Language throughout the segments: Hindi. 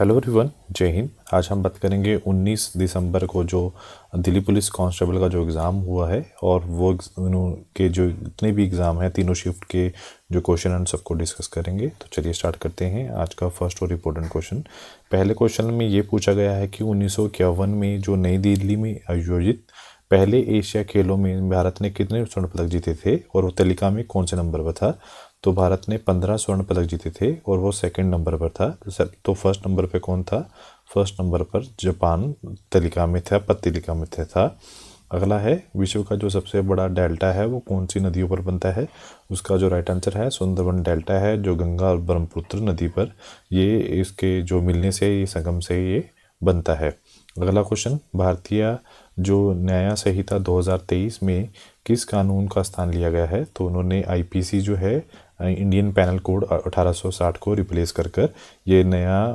हेलो एवरीवन, जय हिंद। आज हम बात करेंगे 19 दिसंबर को जो दिल्ली पुलिस कांस्टेबल का जो एग्ज़ाम हुआ है और वो के जो जितने भी एग्ज़ाम हैं तीनों शिफ्ट के जो क्वेश्चन आंसर सबको डिस्कस करेंगे। तो चलिए स्टार्ट करते हैं आज का फर्स्ट और इम्पोर्टेंट क्वेश्चन। पहले क्वेश्चन में ये पूछा गया है कि 1951 में जो नई दिल्ली में आयोजित पहले एशिया खेलों में भारत ने कितने स्वर्ण पदक जीते थे और वो तालिका में कौन से नंबर पर था। तो भारत ने 15 स्वर्ण पदक जीते थे और वो सेकंड नंबर पर था। तो फर्स्ट नंबर पे कौन था? फर्स्ट नंबर पर जापान तालिका में था, पत्तलिका में था। अगला है, विश्व का जो सबसे बड़ा डेल्टा है वो कौन सी नदियों पर बनता है? उसका जो राइट आंसर है सुंदरबन डेल्टा है, जो गंगा और ब्रह्मपुत्र नदी पर ये इसके जो मिलने से ये संगम से ये बनता है। अगला क्वेश्चन, भारतीय जो न्याय संहिता 2023 में किस कानून का स्थान लिया गया है? तो उन्होंने आईपीसी जो है इंडियन पैनल कोड 1860 को रिप्लेस कर ये नया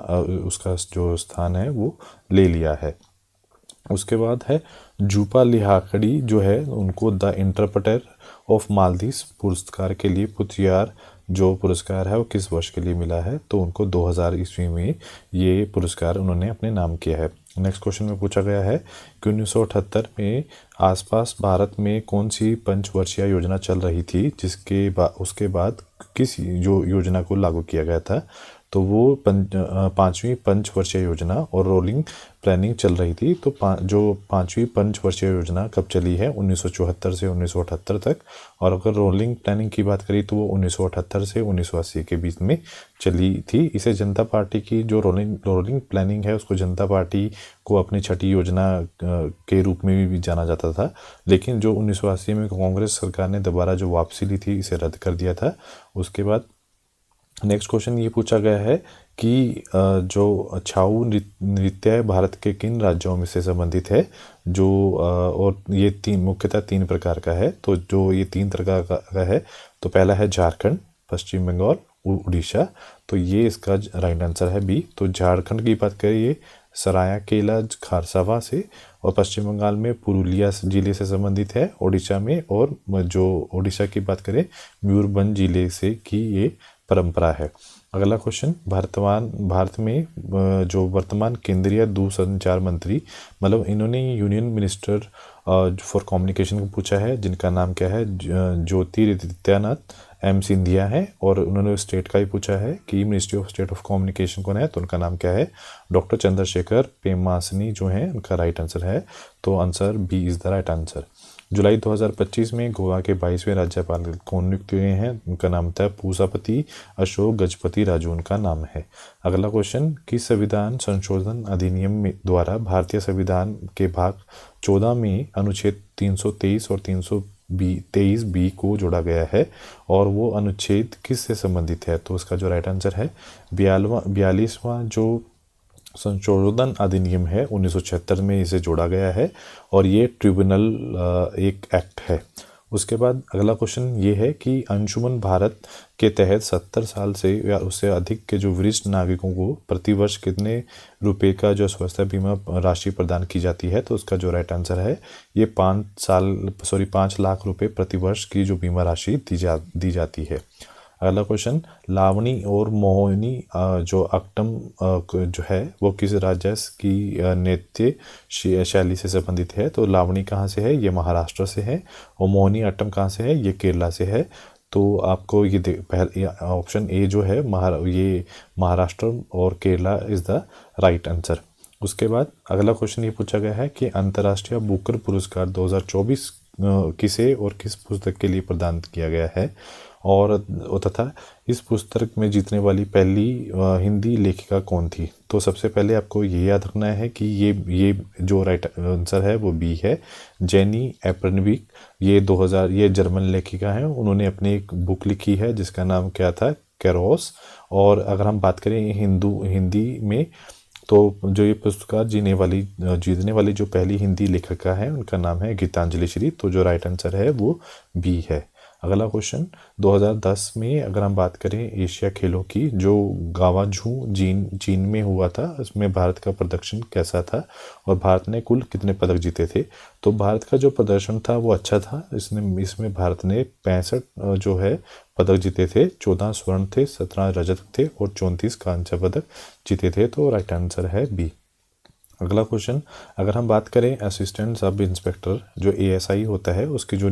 उसका जो स्थान है वो ले लिया है। उसके बाद है जूपा लिहाकड़ी जो है उनको द इंटरप्रेटर ऑफ मालदीव पुरस्कार के लिए पुथियार जो पुरस्कार है वो किस वर्ष के लिए मिला है? तो उनको 2000 ईस्वी में ये पुरस्कार उन्होंने अपने नाम किया है। नेक्स्ट क्वेश्चन में पूछा गया है कि 1978 में आसपास भारत में कौन सी पंचवर्षीय योजना चल रही थी उसके बाद किस जो योजना को लागू किया गया था? तो वो पांचवी पंचवर्षीय योजना और रोलिंग प्लानिंग चल रही थी। तो जो पांचवी पंचवर्षीय योजना कब चली है? 1974 से 1978 तक। और अगर रोलिंग प्लानिंग की बात करें तो वो 1978 से 1980 के बीच में चली थी। इसे जनता पार्टी की जो रोलिंग प्लानिंग है उसको जनता पार्टी को अपनी छठी योजना के रूप में भी जाना जाता था। लेकिन जो 1980 में कांग्रेस सरकार ने दोबारा जो वापसी ली थी इसे रद्द कर दिया था। उसके बाद नेक्स्ट क्वेश्चन ये पूछा गया है कि जो छाऊ नृत्य भारत के किन राज्यों में से संबंधित है? जो और ये मुख्यतः तीन प्रकार का है। तो जो ये तीन प्रकार का है तो पहला है झारखंड, पश्चिम बंगाल, उड़ीसा। तो ये इसका राइट आंसर है बी। तो झारखंड की बात करिए सरायकेला खारसावा से, और पश्चिम बंगाल में पुरुलिया जिले से संबंधित है उड़ीसा में, और जो उड़ीसा की बात करें मयूरभंज जिले से की ये परंपरा है। अगला क्वेश्चन, भारत में जो वर्तमान केंद्रीय दूरसंचार मंत्री मतलब इन्होंने यूनियन मिनिस्टर फॉर कम्युनिकेशन को पूछा है जिनका नाम क्या है? ज्योतिरादित्य एम सिंधिया है। और उन्होंने स्टेट का ही पूछा है कि ministry of state of communication कौन है? तो उनका नाम क्या है? डॉक्टर चंद्रशेखर पेम्मासनी जो है उनका राइट आंसर है। तो answer B is the right answer. जुलाई 2025 में गोवा के 22वें राज्यपाल कौन नियुक्त हुए हैं? उनका नाम था पूसापति अशोक गजपति राजू उनका नाम है। अगला क्वेश्चन, किस संविधान संशोधन अधिनियम द्वारा भारतीय संविधान के भाग 14 में अनुच्छेद 323 और 323 बी को जोड़ा गया है और वो अनुच्छेद किस से संबंधित है? तो उसका जो राइट आंसर है 42वां जो संशोधन अधिनियम है 1976 में इसे जोड़ा गया है और ये ट्रिब्यूनल एक एक्ट है। उसके बाद अगला क्वेश्चन ये है कि अंशुमन भारत के तहत 70 साल से या उससे अधिक के जो वरिष्ठ नागरिकों को प्रतिवर्ष कितने रुपए का जो स्वास्थ्य बीमा राशि प्रदान की जाती है? तो उसका जो राइट आंसर है ये 5 लाख रुपए प्रतिवर्ष की जो बीमा राशि दी जाती है। अगला क्वेश्चन, लावणी और मोहिनी जो अट्टम जो है वो किस राज्य की नृत्य शैली से संबंधित है? तो लावणी कहाँ से है? ये महाराष्ट्र से है। और मोहिनी अट्टम कहाँ से है? ये केरला से है। तो आपको ये पहले ऑप्शन ए जो है ये महाराष्ट्र और Kerala is the right answer. उसके बाद अगला क्वेश्चन ये पूछा गया है कि अंतर्राष्ट्रीय बुकर पुरस्कार 2024 किसे और किस पुस्तक के लिए प्रदान किया गया है? और तथा इस पुस्तक में जीतने वाली पहली हिंदी लेखिका कौन थी? तो सबसे पहले आपको ये याद रखना है कि ये जो राइट आंसर है वो बी है, जेनी एप्रनविक। ये जर्मन लेखिका हैं। उन्होंने अपनी एक बुक लिखी है जिसका नाम क्या था? कैरोस। और अगर हम बात करें हिंदी में तो जो ये पुरस्कार जीतने वाली जो पहली हिंदी लेखिका है उनका नाम है गीतांजलि श्री। तो जो राइट आंसर है वो बी है। अगला क्वेश्चन, 2010 में अगर हम बात करें एशिया खेलों की जो गावाझू चीन में हुआ था उसमें भारत का प्रदर्शन कैसा था और भारत ने कुल कितने पदक जीते थे? तो भारत का जो प्रदर्शन था वो अच्छा था। इसमें भारत ने 65 जो है पदक जीते थे, 14 स्वर्ण थे, 17 रजत थे और 34 कांस्य पदक जीते थे। तो राइट आंसर है बी। अगला क्वेश्चन, अगर हम बात करें असिस्टेंट सब इंस्पेक्टर जो एएसआई होता है, उसकी जो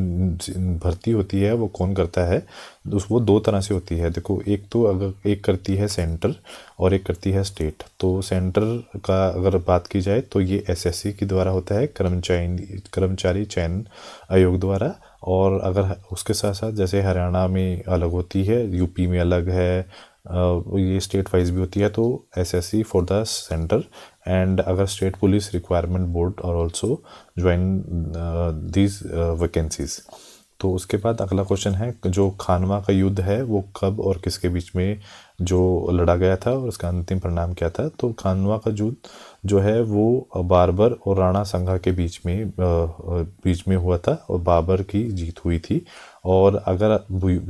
भर्ती होती है वो कौन करता है? वो दो तरह से होती है। देखो, एक तो अगर एक करती है सेंटर और एक करती है स्टेट। तो सेंटर का अगर बात की जाए तो ये एसएससी के द्वारा होता है, कर्मचारी चयन आयोग द्वारा। और अगर उसके साथ साथ जैसे हरियाणा में अलग होती है, यूपी में अलग है, ये स्टेट वाइज भी होती है। तो SSC for the centre and अगर स्टेट पुलिस रिक्वायरमेंट बोर्ड और ऑल्सो ज्वाइन दीज वैकेंसीज। तो उसके बाद अगला क्वेश्चन है, जो खानवा का युद्ध है वो कब और किसके बीच में जो लड़ा गया था और उसका अंतिम परिणाम क्या था? तो खानवा का युद्ध जो है वो बाबर और राणा संगा के बीच में हुआ था और बाबर की जीत हुई थी। और अगर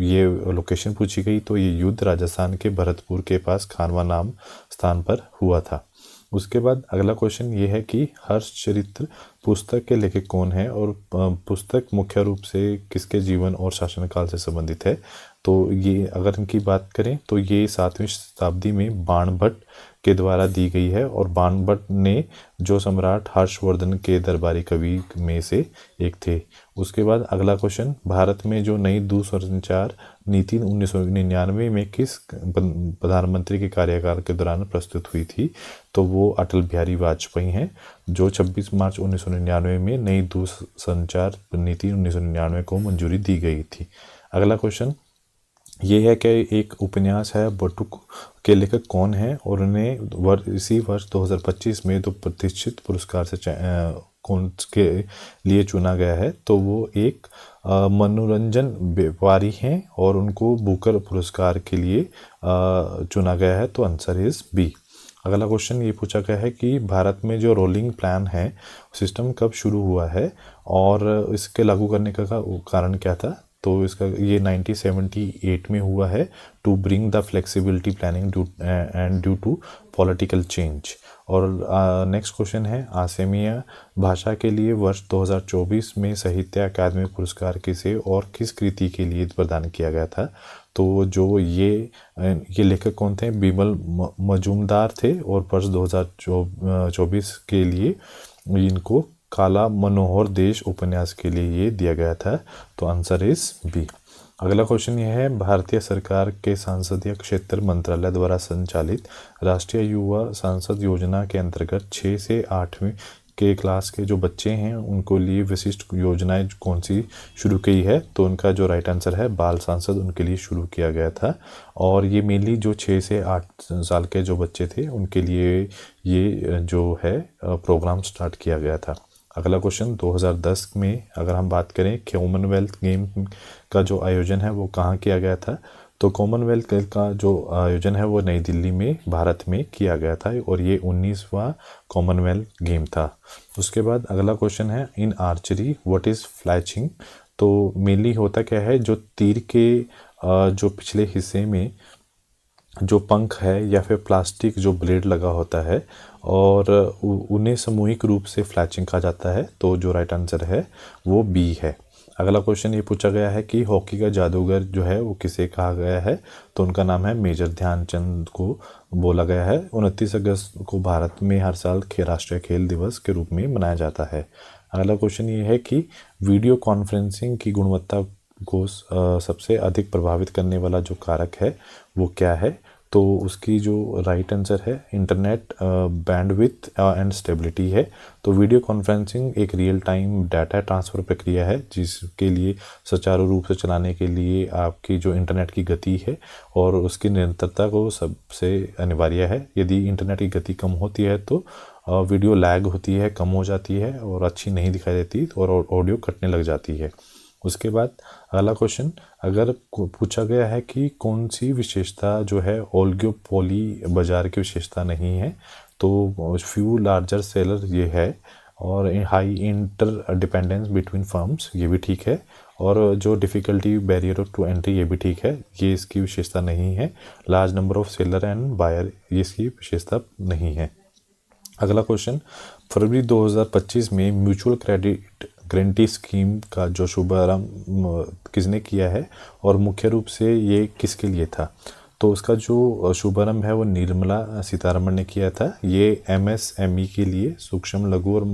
ये लोकेशन पूछी गई तो ये युद्ध राजस्थान के भरतपुर के पास खानवा नाम स्थान पर हुआ था। उसके बाद अगला क्वेश्चन ये है कि हर्षचरित्र पुस्तक के लेखक कौन है और पुस्तक मुख्य रूप से किसके जीवन और शासनकाल से संबंधित है? तो ये अगर इनकी बात करें तो ये 7वीं शताब्दी में बाणभट्ट के द्वारा दी गई है और बाणभट्ट ने जो सम्राट हर्षवर्धन के दरबारी कवि में से एक थे। उसके बाद अगला क्वेश्चन, भारत में जो नई दूरसंचार नीति 1999 में किस प्रधानमंत्री के कार्यकाल के दौरान प्रस्तुत हुई थी? तो वो अटल बिहारी वाजपेयी हैं, जो 26 मार्च 1999 में नई दूरसंचार नीति 1999 को मंजूरी दी गई थी। अगला क्वेश्चन ये है कि एक उपन्यास है बटुक के लेखक कौन है और उन्हें इसी वर्ष 2025 में 2 प्रतिष्ठित पुरस्कार से कौन के लिए चुना गया है? तो वो एक मनोरंजन व्यापारी हैं और उनको बुकर पुरस्कार के लिए चुना गया है। तो आंसर इज बी। अगला क्वेश्चन ये पूछा गया है कि भारत में जो रोलिंग प्लान है सिस्टम कब शुरू हुआ है और इसके लागू करने का कारण क्या था? तो इसका ये 1978 में हुआ है, to bring the flexibility planning due to political change. और नेक्स्ट क्वेश्चन है, आसामिया भाषा के लिए वर्ष 2024 में साहित्य अकादमी पुरस्कार किसे और किस कृति के लिए प्रदान किया गया था? तो जो ये लेखक कौन थे? बिमल मजूमदार थे और वर्ष 2024 के लिए इनको काला मनोहर देश उपन्यास के लिए ये दिया गया था। तो आंसर इज बी। अगला क्वेश्चन ये है, भारतीय सरकार के संसदीय क्षेत्र मंत्रालय द्वारा संचालित राष्ट्रीय युवा संसद योजना के अंतर्गत 6 से 8वीं के क्लास के जो बच्चे हैं उनको लिए विशिष्ट योजनाएं कौन सी शुरू की है? तो उनका जो राइट आंसर है बाल सांसद उनके लिए शुरू किया गया था। और ये मेनली जो 6 से 8 साल के जो बच्चे थे उनके लिए ये जो है प्रोग्राम स्टार्ट किया गया था। अगला क्वेश्चन, 2010 में अगर हम बात करें कॉमनवेल्थ गेम का जो आयोजन है वो कहाँ किया गया था? तो कॉमनवेल्थ का जो आयोजन है वो नई दिल्ली में भारत में किया गया था और ये 19वां कॉमनवेल्थ गेम था। उसके बाद अगला क्वेश्चन है, इन आर्चरी व्हाट इज़ फ्लैचिंग? तो मेनली होता क्या है, जो तीर के जो पिछले हिस्से में जो पंख है या फिर प्लास्टिक जो ब्लेड लगा होता है और उन्हें सामूहिक रूप से फ्लैचिंग कहा जाता है। तो जो राइट आंसर है वो बी है। अगला क्वेश्चन ये पूछा गया है कि हॉकी का जादूगर जो है वो किसे कहा गया है? तो उनका नाम है मेजर ध्यानचंद को बोला गया है। 29 अगस्त को भारत में हर साल राष्ट्रीय खेल दिवस के रूप में मनाया जाता है। अगला क्वेश्चन ये है कि वीडियो कॉन्फ्रेंसिंग की गुणवत्ता को सबसे अधिक प्रभावित करने वाला जो कारक है वो क्या है? तो उसकी जो राइट आंसर है इंटरनेट बैंडविड्थ एंड स्टेबिलिटी है। तो वीडियो कॉन्फ्रेंसिंग एक रियल टाइम डाटा ट्रांसफ़र प्रक्रिया है जिसके लिए सुचारू रूप से चलाने के लिए आपकी जो इंटरनेट की गति है और उसकी निरंतरता को सबसे अनिवार्य है। यदि इंटरनेट की गति कम होती है तो वीडियो लैग होती है, कम हो जाती है और अच्छी नहीं दिखाई देती और ऑडियो कटने लग जाती है। उसके बाद अगला क्वेश्चन, अगर पूछा गया है कि कौन सी विशेषता जो है ओलिगोपोली बाजार की विशेषता नहीं है? तो फ्यू लार्जर सेलर ये है और high inter dependence between firms ये भी ठीक है और जो डिफ़िकल्टी बैरियर टू एंट्री ये भी ठीक है, ये इसकी विशेषता नहीं है। Large number of seller and buyer ये इसकी विशेषता नहीं है। अगला क्वेश्चन, फरवरी 2025 में म्यूचुअल क्रेडिट गारंटी स्कीम का जो शुभारंभ किसने किया है और मुख्य रूप से ये किसके लिए था? तो उसका जो शुभारंभ है वो निर्मला सीतारमण ने किया था। ये MSME के लिए, सूक्ष्म लघु और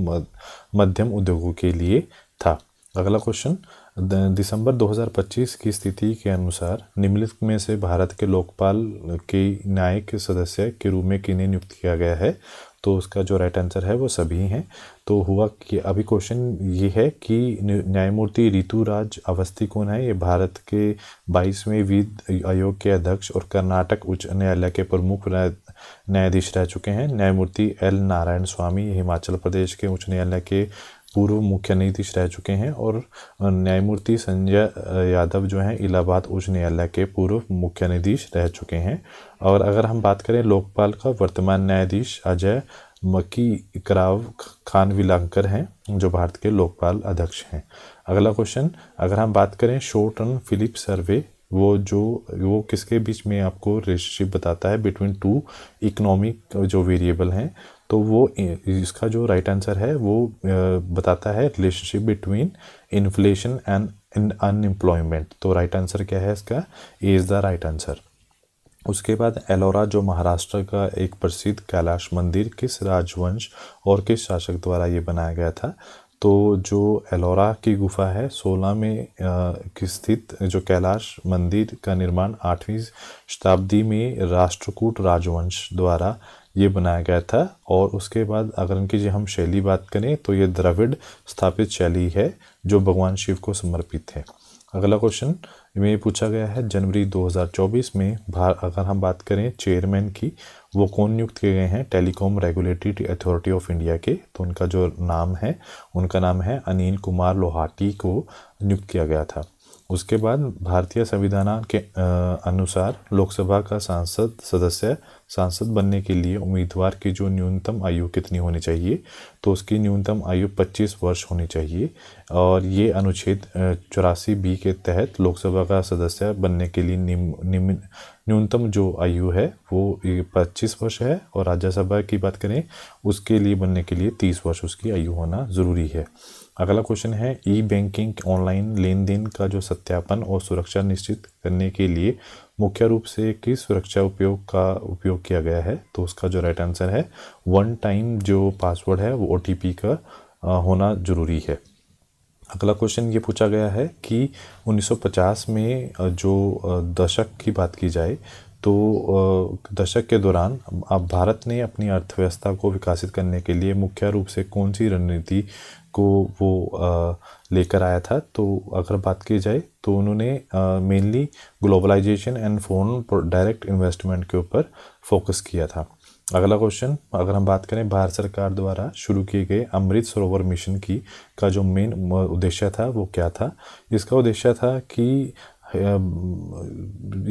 मध्यम उद्योगों के लिए था। अगला क्वेश्चन, दिसंबर 2025 की स्थिति के अनुसार निम्नलिखित में से भारत के लोकपाल के न्यायिक सदस्य के रूप में किन्हें नियुक्त किया गया है? तो उसका जो राइट आंसर है वो सभी हैं। तो हुआ कि अभी क्वेश्चन ये है कि न्यायमूर्ति ऋतुराज अवस्थी कौन है? ये भारत के 22वें विधि आयोग के अध्यक्ष और कर्नाटक उच्च न्यायालय के प्रमुख न्यायाधीश रह चुके हैं। न्यायमूर्ति L नारायण स्वामी हिमाचल प्रदेश के उच्च न्यायालय के पूर्व मुख्य न्यायाधीश रह चुके हैं। और न्यायमूर्ति संजय यादव जो हैं इलाहाबाद उच्च न्यायालय के पूर्व मुख्य न्यायाधीश रह चुके हैं। और अगर हम बात करें लोकपाल का, वर्तमान न्यायाधीश अजय मकीराव खानविलकर हैं जो भारत के लोकपाल अध्यक्ष हैं। अगला क्वेश्चन, अगर हम बात करें शॉर्टन फिलिप सर्वे, वो किसके बीच में आपको रिलेशनशिप बताता है बिटवीन टू इकोनॉमिक जो वेरिएबल हैं? तो वो इसका जो राइट आंसर है वो बताता है relationship between inflation and unemployment. तो राइट आंसर क्या है इसका? A is the right answer. उसके बाद एलोरा जो महाराष्ट्र का एक प्रसिद्ध कैलाश मंदिर किस राजवंश और किस शासक द्वारा ये बनाया गया था? तो जो एलोरा की गुफा है 16 में स्थित जो कैलाश मंदिर का निर्माण 8वीं शताब्दी में राष्ट्रकूट राजवंश द्वारा ये बनाया गया था। और उसके बाद अगर इनकी जो हम शैली बात करें तो ये द्रविड़ स्थापित शैली है जो भगवान शिव को समर्पित है। अगला क्वेश्चन में पूछा गया है जनवरी 2024 में अगर हम बात करें चेयरमैन की, वो कौन नियुक्त किए गए हैं telecom regulatory authority of India के? तो उनका जो नाम है उनका नाम है अनिल कुमार लोहाटी को नियुक्त किया गया था। उसके बाद भारतीय संविधान के अनुसार लोकसभा का सांसद बनने के लिए उम्मीदवार की जो न्यूनतम आयु कितनी होनी चाहिए? तो उसकी न्यूनतम आयु 25 वर्ष होनी चाहिए। और ये अनुच्छेद 84B के तहत लोकसभा का सदस्य बनने के लिए न्यूनतम जो आयु है वो 25 वर्ष है। और राज्यसभा की बात करें उसके लिए बनने के लिए 30 वर्ष उसकी आयु होना ज़रूरी है। अगला क्वेश्चन है ई बैंकिंग ऑनलाइन लेन देन का जो सत्यापन और सुरक्षा निश्चित करने के लिए मुख्य रूप से किस सुरक्षा उपयोग किया गया है? तो उसका जो राइट आंसर है वन टाइम जो पासवर्ड है वो OTP का होना ज़रूरी है। अगला क्वेश्चन ये पूछा गया है कि 1950 में जो दशक की बात की जाए तो दशक के दौरान अब भारत ने अपनी अर्थव्यवस्था को विकसित करने के लिए मुख्य रूप से कौन सी रणनीति को वो लेकर आया था? तो अगर बात की जाए तो उन्होंने mainly globalisation and foreign direct investment के ऊपर फोकस किया था। अगला क्वेश्चन, अगर हम बात करें भारत सरकार द्वारा शुरू किए गए अमृत सरोवर मिशन का जो मेन उद्देश्य था वो क्या था? इसका उद्देश्य था कि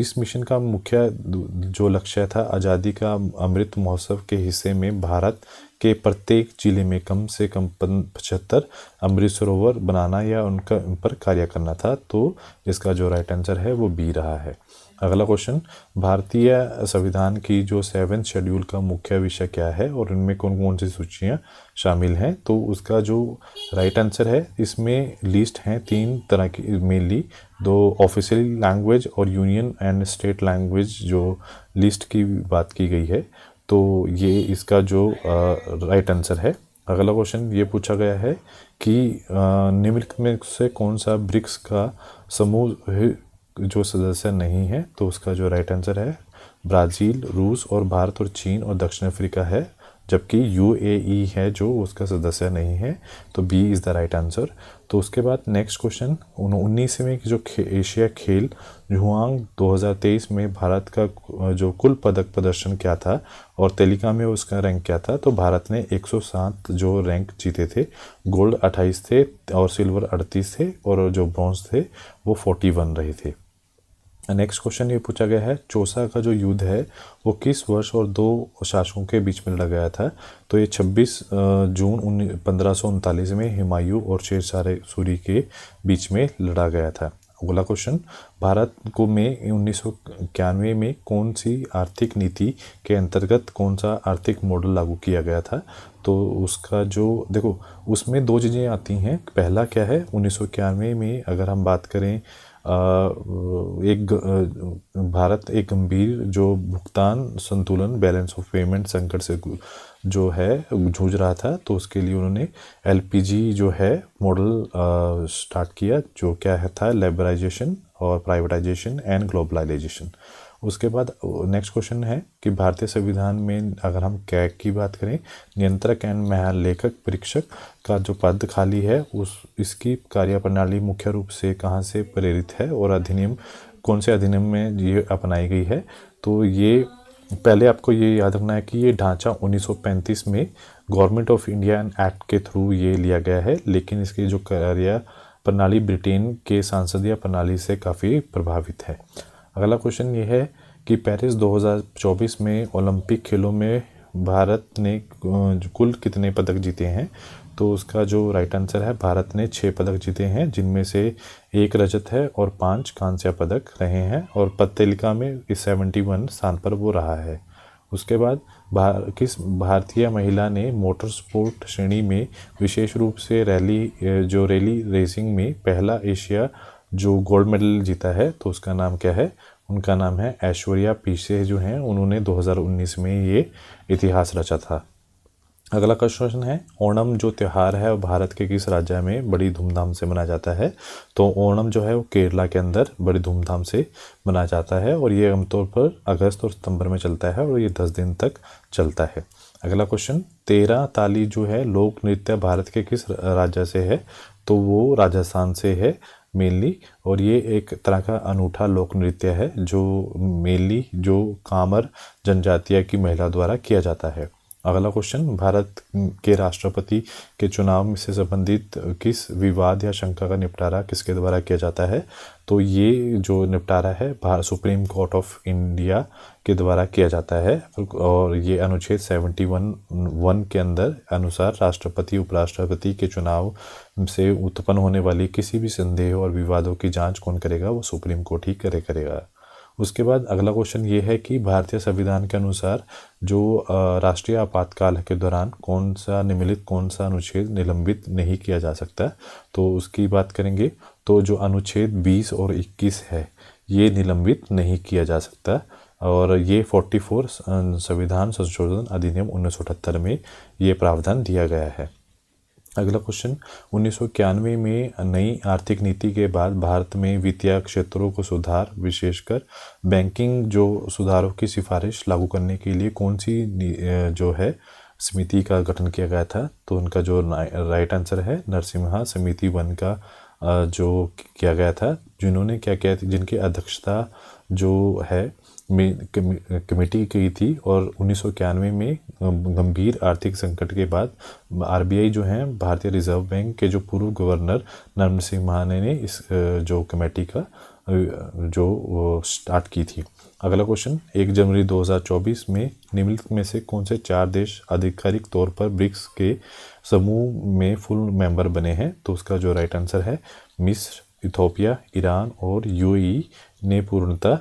इस मिशन का मुख्य जो लक्ष्य था आज़ादी का अमृत महोत्सव के हिस्से में भारत के प्रत्येक जिले में कम से कम 75 अमृत सरोवर बनाना या उन पर कार्य करना था। तो इसका जो राइट आंसर है वो बी रहा है। अगला क्वेश्चन, भारतीय संविधान की जो 7th शेड्यूल का मुख्य विषय क्या है और इनमें कौन कौन सी सूचियाँ शामिल हैं? तो उसका जो राइट आंसर है इसमें लिस्ट हैं 3 तरह की, मेनली 2 ऑफिशियल लैंग्वेज और यूनियन एंड स्टेट लैंग्वेज जो लिस्ट की बात की गई है। तो ये इसका जो राइट आंसर है। अगला क्वेश्चन ये पूछा गया है कि निम्नलिखित में से कौन सा ब्रिक्स का समूह जो सदस्य नहीं है? तो उसका जो राइट आंसर है ब्राज़ील, रूस और भारत और चीन और दक्षिण अफ्रीका है, जबकि UAE है जो उसका सदस्य नहीं है। तो B is the right answer. तो उसके बाद नेक्स्ट क्वेश्चन, 19वें की जो एशिया खेल जुआंग 2023 में भारत का जो कुल पदक प्रदर्शन क्या था और तालिका में उसका रैंक क्या था? तो भारत ने 107 जो रैंक जीते थे, गोल्ड 28 थे और सिल्वर 38 थे और जो ब्रॉन्ज थे वो 41 रहे थे। नेक्स्ट क्वेश्चन ये पूछा गया है चौसा का जो युद्ध है वो किस वर्ष और 2 शासकों के बीच में लड़ा गया था? तो ये 26 जून 1539 में हुमायूं और शेर शाह सूरी के बीच में लड़ा गया था। अगला क्वेश्चन, भारत को में 1991 में कौन सी आर्थिक नीति के अंतर्गत कौन सा आर्थिक मॉडल लागू किया गया था? तो उसका जो देखो, उसमें दो चीज़ें आती हैं। पहला क्या है, 1991 में अगर हम बात करें, भारत एक गंभीर जो भुगतान संतुलन, बैलेंस ऑफ पेमेंट संकट से जो है जूझ रहा था, तो उसके लिए उन्होंने एलपीजी जो है मॉडल स्टार्ट किया, जो क्या है था, लिबरलाइजेशन और प्राइवेटाइजेशन एंड ग्लोबलाइजेशन। उसके बाद नेक्स्ट क्वेश्चन है कि भारतीय संविधान में अगर हम कैग की बात करें, नियंत्रक एंड महालेखक परीक्षक का जो पद खाली है, इसकी कार्यप्रणाली मुख्य रूप से कहाँ से प्रेरित है और अधिनियम कौन से अधिनियम में ये अपनाई गई है? तो ये पहले आपको ये याद रखना है कि ये ढांचा 1935 में गवर्नमेंट ऑफ इंडिया एक्ट के थ्रू ये लिया गया है, लेकिन इसकी जो कार्य प्रणाली ब्रिटेन के सांसदीय प्रणाली से काफ़ी प्रभावित है। अगला क्वेश्चन ये है कि पेरिस 2024 में ओलंपिक खेलों में भारत ने कुल कितने पदक जीते हैं? तो उसका जो राइट आंसर है, भारत ने 6 पदक जीते हैं, जिनमें से 1 रजत है और 5 कांस्य पदक रहे हैं, और तालिका में इस 71 स्थान पर वो रहा है। उसके बाद किस भारतीय महिला ने मोटर स्पोर्ट श्रेणी में विशेष रूप से रैली रेसिंग में पहला एशिया जो गोल्ड मेडल जीता है? तो उसका नाम क्या है? उनका नाम है ऐश्वर्या पीछे जो हैं, उन्होंने 2019 में ये इतिहास रचा था। अगला क्वेश्चन है, ओणम जो त्यौहार है वो भारत के किस राज्य में बड़ी धूमधाम से मनाया जाता है? तो ओणम जो है वो केरला के अंदर बड़ी धूमधाम से मनाया जाता है, और ये आमतौर पर अगस्त और सितंबर में चलता है, और ये 10 दिन तक चलता है। अगला क्वेश्चन, 13 ताली जो है लोक नृत्य भारत के किस राज्य से है? तो वो राजस्थान से है मेनली, और ये एक तरह का अनूठा लोक नृत्य है जो मेनली जो कामर जनजातीय की महिला द्वारा किया जाता है। अगला क्वेश्चन, भारत के राष्ट्रपति के चुनाव से संबंधित किस विवाद या शंका का निपटारा किसके द्वारा किया जाता है? तो ये जो निपटारा है Bharat supreme court of India के द्वारा किया जाता है, और ये अनुच्छेद 71 के अंदर अनुसार राष्ट्रपति उपराष्ट्रपति के चुनाव से उत्पन्न होने वाली किसी भी संदेह और विवादों की जांच कौन करेगा? वो सुप्रीम कोर्ट ही करेगा। उसके बाद अगला क्वेश्चन ये है कि भारतीय संविधान के अनुसार जो राष्ट्रीय आपातकाल के दौरान कौन सा अनुच्छेद निलंबित नहीं किया जा सकता? तो उसकी बात करेंगे, तो जो अनुच्छेद 20 और 21 है ये निलंबित नहीं किया जा सकता, और ये 44 संविधान संशोधन अधिनियम 1978 में ये प्रावधान दिया गया है। अगला क्वेश्चन, 1991 में नई आर्थिक नीति के बाद भारत में वित्तीय क्षेत्रों को सुधार, विशेषकर बैंकिंग जो सुधारों की सिफारिश लागू करने के लिए कौन सी जो है समिति का गठन किया गया था? तो उनका जो राइट आंसर है नरसिम्हा समिति 1 का जो किया गया था, जिन्होंने क्या किया थी, जिनकी अध्यक्षता जो है कमेटी की थी, और 1991 में गंभीर आर्थिक संकट के बाद आरबीआई जो है, भारतीय रिजर्व बैंक के जो पूर्व गवर्नर नरसिम्हा ने इस जो कमेटी का जो स्टार्ट की थी। अगला क्वेश्चन, 1 जनवरी 2024 में निम्नलिखित में से कौन से 4 देश आधिकारिक तौर पर ब्रिक्स के समूह में फुल मेंबर बने हैं? तो उसका जो राइट आंसर है मिस्र, इथोपिया, ईरान और यूएई ने पूर्णतः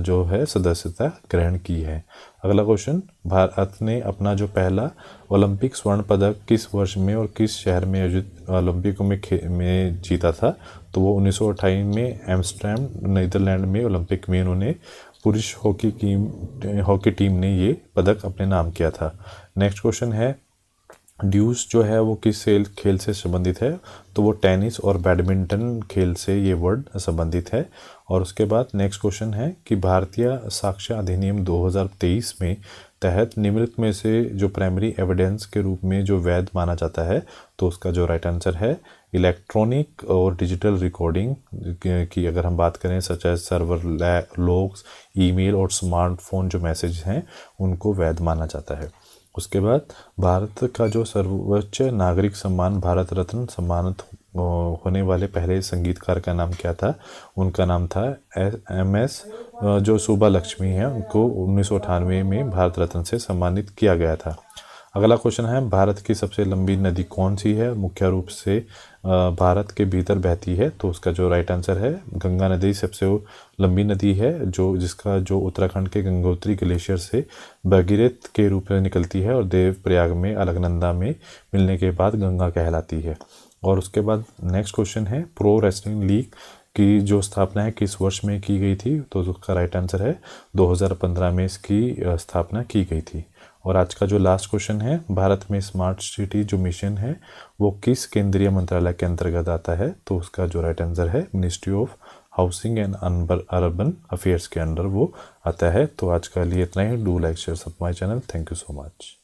जो है सदस्यता ग्रहण की है। अगला क्वेश्चन, भारत ने अपना जो पहला ओलंपिक स्वर्ण पदक किस वर्ष में और किस शहर में आयोजित ओलंपिकों में जीता था? तो वो 1928 में एम्स्टर्डम नीदरलैंड में ओलंपिक में उन्होंने पुरुष हॉकी टीम ने ये पदक अपने नाम किया था। नेक्स्ट क्वेश्चन है, ड्यूस जो है वो किस खेल से संबंधित है? तो वो टेनिस और बैडमिंटन खेल से ये वर्ड संबंधित है। और उसके बाद नेक्स्ट क्वेश्चन है कि भारतीय साक्ष्य अधिनियम 2023 में तहत निम्नलिखित में से जो प्राइमरी एविडेंस के रूप में जो वैध माना जाता है? तो उसका जो राइट आंसर है इलेक्ट्रॉनिक और डिजिटल रिकॉर्डिंग की अगर हम बात करें, such as server logs, email और स्मार्टफोन जो मैसेज हैं उनको वैध माना जाता है। उसके बाद भारत का जो सर्वोच्च नागरिक सम्मान भारत रत्न सम्मानित होने वाले पहले संगीतकार का नाम क्या था? उनका नाम था MS जो सुब्बा लक्ष्मी हैं, उनको 1998 में भारत रत्न से सम्मानित किया गया था। अगला क्वेश्चन है, भारत की सबसे लंबी नदी कौन सी है? मुख्य रूप से भारत के भीतर बहती है, तो उसका जो राइट आंसर है गंगा नदी सबसे लंबी नदी है, जो उत्तराखंड के गंगोत्री ग्लेशियर से भगीरथ के रूप में निकलती है और देवप्रयाग में अलकनंदा में मिलने के बाद गंगा कहलाती है। और उसके बाद नेक्स्ट क्वेश्चन है, प्रो रेसलिंग लीग की जो स्थापना है किस वर्ष में की गई थी? तो उसका राइट आंसर है 2015 में इसकी स्थापना की गई थी। और आज का जो लास्ट क्वेश्चन है, भारत में स्मार्ट सिटी जो मिशन है वो किस केंद्रीय मंत्रालय के अंतर्गत आता है? तो उसका जो राइट आंसर है ministry of housing and urban affairs के अंडर वो आता है। तो आज का लिए इतना ही। डू लाइक शेयर सब my channel. Thank you so much.